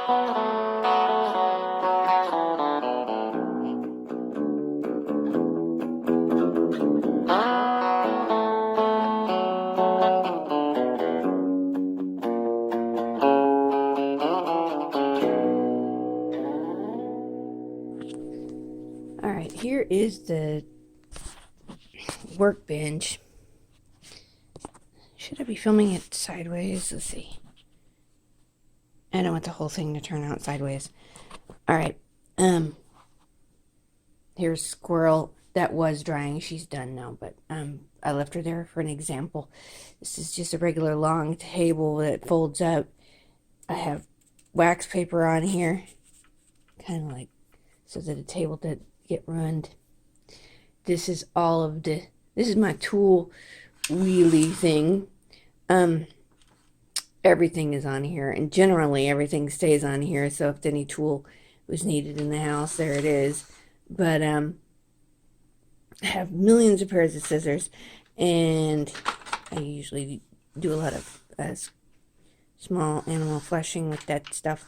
Alright, here is the workbench. Should I be filming it sideways? Let's see. I don't want the whole thing to turn out sideways. Alright, here's Squirrel. That was drying. She's done now, but I left her there for an example. This is just a regular long table that folds up. I have wax paper on here, kind of like so that the table doesn't get ruined. This is all of the, this is my tool wheelie thing. Everything is on here, and generally everything stays on here, so if any tool was needed in the house, there it is. But I have millions of pairs of scissors, and I usually do a lot of small animal fleshing with that stuff.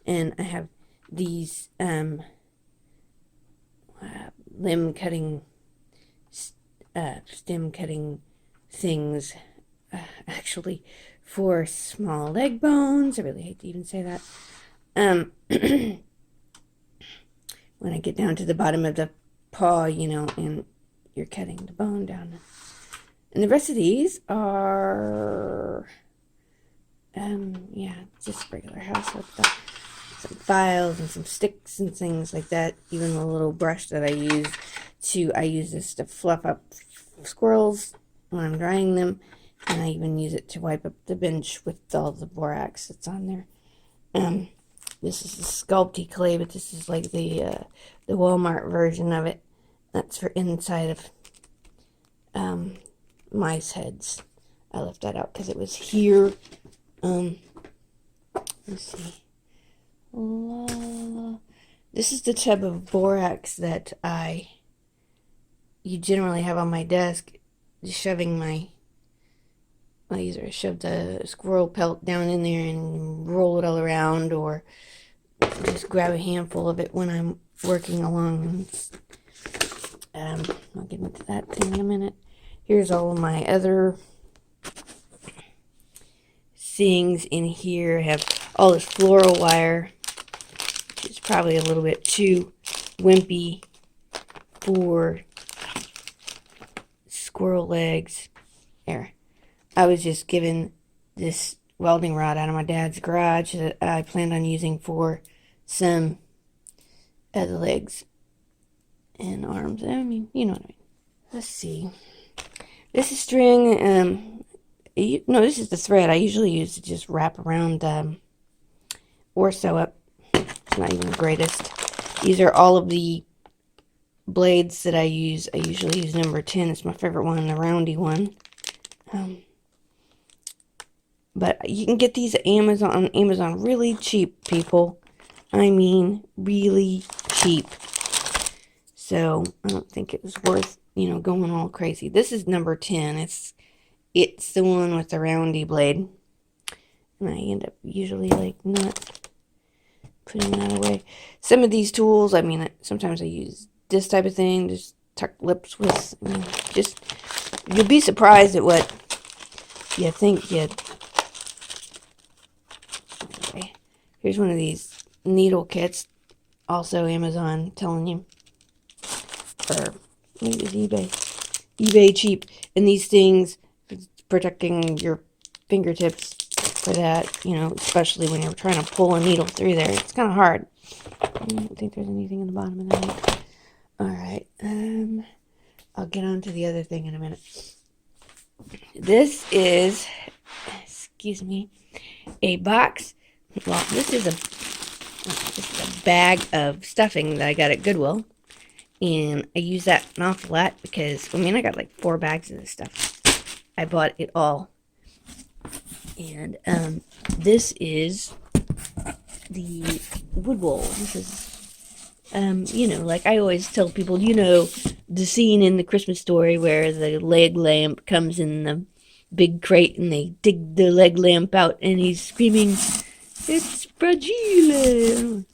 And I have these limb cutting, stem cutting things, actually for small leg bones. I really hate to even say that. When I get down to the bottom of the paw, you know, and you're cutting the bone down. And the rest of these are, yeah, just regular household stuff. Some files and some sticks and things like that. Even the little brush that I use this to fluff up squirrels when I'm drying them. And I even use it to wipe up the bench with all the borax that's on there. This is the Sculpty clay, but this is like the Walmart version of it. That's for inside of mice heads. I left that out because it was here. Let's see. This is the tub of borax that you generally have on my desk, just shoving my, I either shove the squirrel pelt down in there and roll it all around, or just grab a handful of it when I'm working along. I'll get into that thing in a minute. Here's all of my other things in here. I have all this floral wire, which is probably a little bit too wimpy for squirrel legs. There. I was just given this welding rod out of my dad's garage that I planned on using for some of the legs and arms. I mean, you know what I mean. Let's see. This is string. No, this is the thread I usually use to just wrap around or sew up. It's not even the greatest. These are all of the blades that I use. I usually use number 10. It's my favorite one, the roundy one. But you can get these at Amazon really cheap, people. I mean, really cheap. So I don't think it was worth, you know, going all crazy. This is number 10. It's the one with the roundy blade. And I end up usually like not putting that away. Some of these tools, I mean, sometimes I use this type of thing, just tuck lips with. I mean, just, you'll be surprised at what you think you'd. Okay. Here's one of these needle kits, also Amazon, telling you, or maybe it's eBay cheap. And these things, protecting your fingertips for that, you know, especially when you're trying to pull a needle through there. It's kind of hard. I don't think there's anything in the bottom of that. Alright, I'll get on to the other thing in a minute. This is, excuse me, a box. Well, this is a bag of stuffing that I got at Goodwill. And I use that an awful lot because, I mean, I got like 4 bags of this stuff. I bought it all. And this is the wood bowl. This is, you know, like I always tell people, you know, the scene in the Christmas Story where the leg lamp comes in the big crate and they dig the leg lamp out and he's screaming, It's fragile.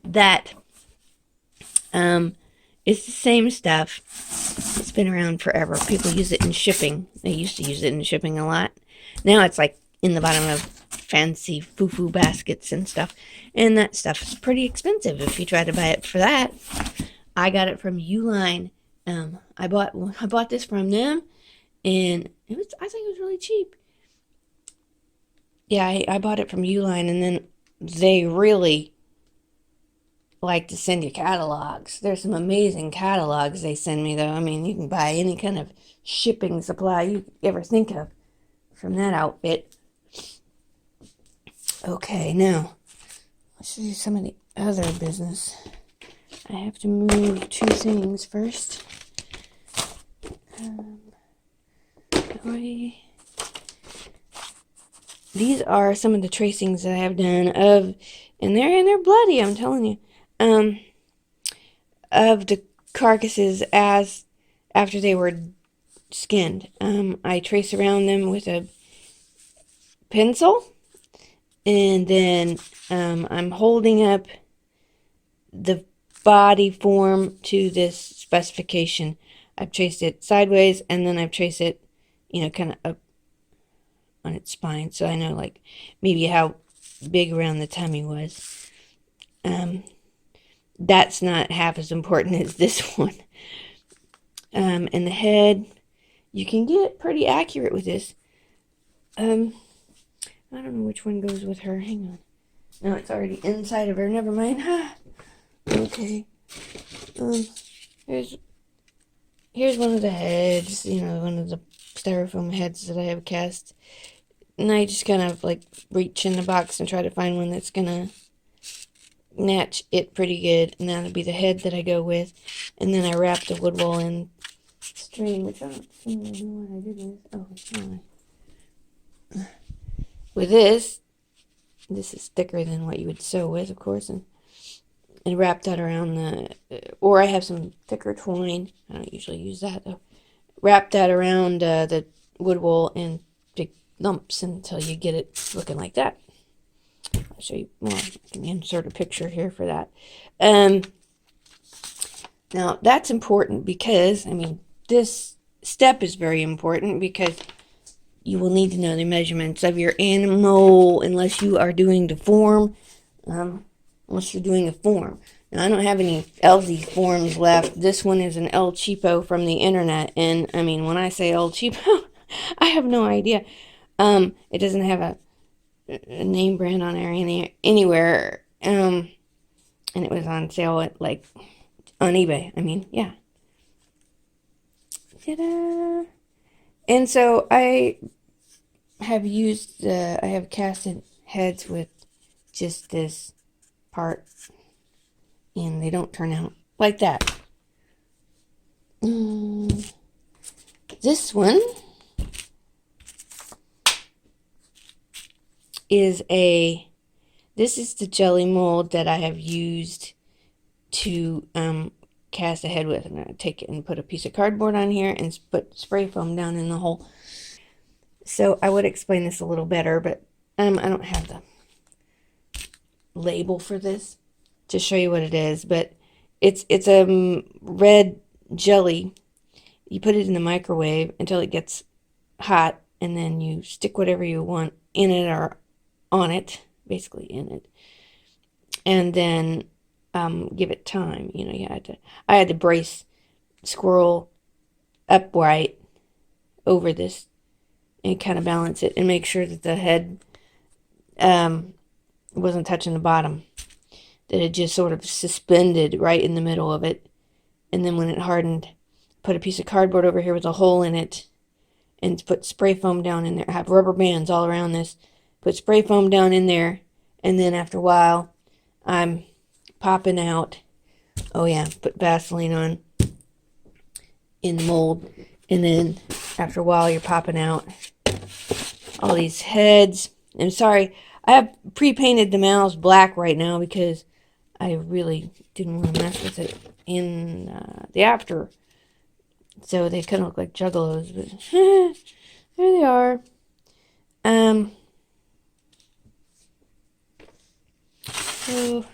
That it's the same stuff. It's been around forever. People use it in shipping. They used to use it in shipping a lot. Now it's like in the bottom of fancy foo-foo baskets and stuff. And that stuff is pretty expensive if you try to buy it for that. I got it from Uline. I bought this from them, and I think it was really cheap. Yeah, I bought it from Uline, and then they really like to send you catalogs. There's some amazing catalogs they send me, though. I mean, you can buy any kind of shipping supply you ever think of from that outfit. Okay, now let's do some of the other business. I have to move two things first. These are some of the tracings that I have done of, and they're bloody. I'm telling you, of the carcasses as after they were skinned. I trace around them with a pencil, and then I'm holding up the body form to this specification. I've traced it sideways, and then I've traced it, kind of up on its spine, so I know like maybe how big around the tummy was. That's not half as important as this one. And the head, you can get pretty accurate with this. I don't know which one goes with her. Hang on. No, it's already inside of her. Never mind. Okay. Here's one of the heads. One of the styrofoam heads that I have cast. And I just kind of like reach in the box and try to find one that's gonna match it pretty good. And that'll be the head that I go with. And then I wrap the wood wool in string, which I don't seem to know what I did with. Oh, no. With this is thicker than what you would sew with, of course, and wrap that around or I have some thicker twine. I don't usually use that though. Wrap that around the wood wool in big lumps until you get it looking like that. I'll show you more. I can insert a picture here for that. Now that's important because, this step is very important because you will need to know the measurements of your animal unless you are doing the form. Unless you're doing a form. Now, I don't have any LZ forms left. This one is an El Cheapo from the internet. And, when I say El Cheapo, I have no idea. It doesn't have a name brand on there anywhere. And it was on sale at, on eBay. Yeah. Ta-da! And so I have casted heads with just this part, and they don't turn out like that. This one is this is the jelly mold that I have used to cast a head with. I'm going to take it and put a piece of cardboard on here and put spray foam down in the hole. So I would explain this a little better, but I don't have the label for this to show you what it is, but it's a red jelly. You put it in the microwave until it gets hot, and then you stick whatever you want in it or on it, basically in it, and then give it time. I had to brace squirrel upright over this and kind of balance it and make sure that the head wasn't touching the bottom, that it just sort of suspended right in the middle of it. And then when it hardened, put a piece of cardboard over here with a hole in it and put spray foam down in there. I have rubber bands all around this. Put spray foam down in there, and then after a while, I'm popping out. Oh yeah, put Vaseline on in the mold, and then after a while, you're popping out all these heads. I'm sorry, I have pre-painted the mouths black right now because I really didn't want to mess with it in the after. So they kind of look like juggalos, but there they are. So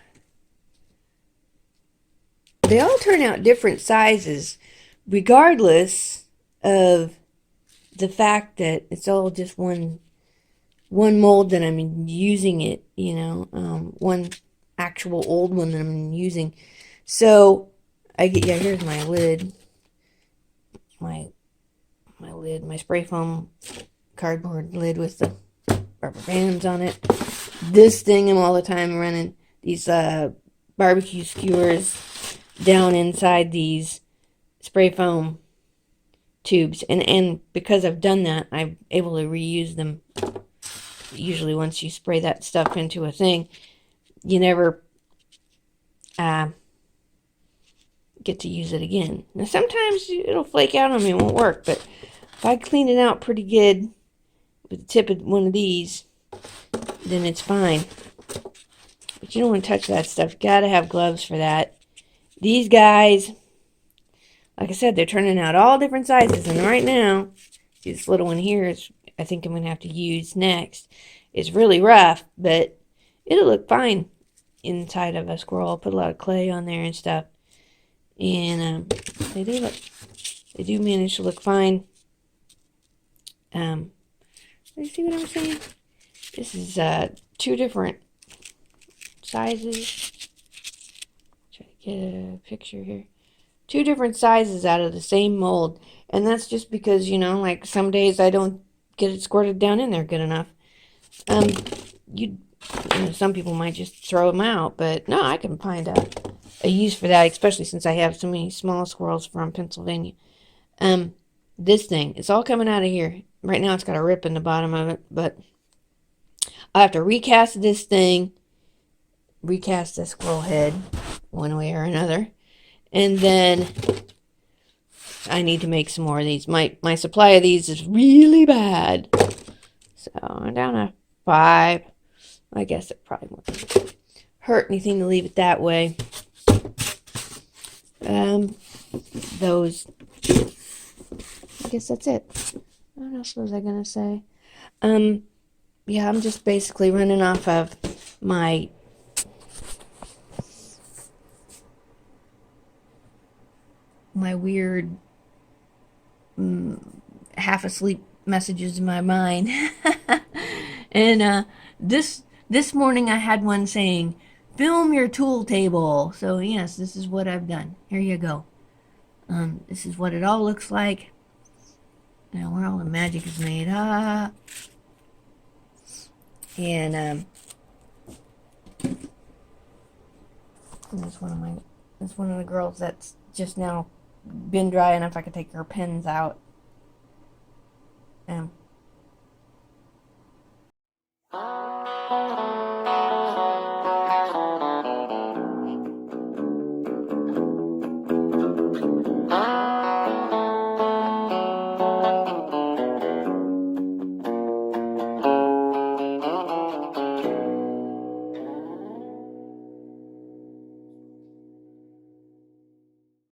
they all turn out different sizes, regardless of the fact that it's all just one mold that I'm using it, one actual old one that I'm using. So I get, yeah, here's my lid, my lid, my spray foam cardboard lid with the rubber bands on it. This thing I'm all the time running these barbecue skewers down inside these spray foam tubes, and because I've done that, I'm able to reuse them. Usually once you spray that stuff into a thing, you never uh, get to use it again. Now sometimes it'll flake out on me and won't work, but if I clean it out pretty good with the tip of one of these, then it's fine. But you don't want to touch that stuff. Gotta have gloves for that. These guys, like I said, they're turning out all different sizes, and right now, this little one here is, I think I'm going to have to use next. It's really rough, but it'll look fine inside of a squirrel. I'll put a lot of clay on there and stuff, and they do manage to look fine. You see what I'm saying? This is two different sizes. Try to get a picture here. Two different sizes out of the same mold, and that's just because, like some days I don't get it squirted down in there good enough. You know, some people might just throw them out, but no, I can find a use for that, especially since I have so many small squirrels from Pennsylvania. This thing, it's all coming out of here. Right now it's got a rip in the bottom of it, but I'll have to recast this thing, recast the squirrel head one way or another, and then I need to make some more of these. My supply of these is really bad. So I'm down to 5. I guess it probably won't hurt anything to leave it that way. Those, I guess that's it. What else was I gonna say? Yeah, I'm just basically running off of my weird half asleep messages in my mind. And this morning I had one saying, film your tool table. So yes, this is what I've done. Here you go. This is what it all looks like. Now where all the magic is made. And that's one of the girls that's just now been dry enough I could take her pins out.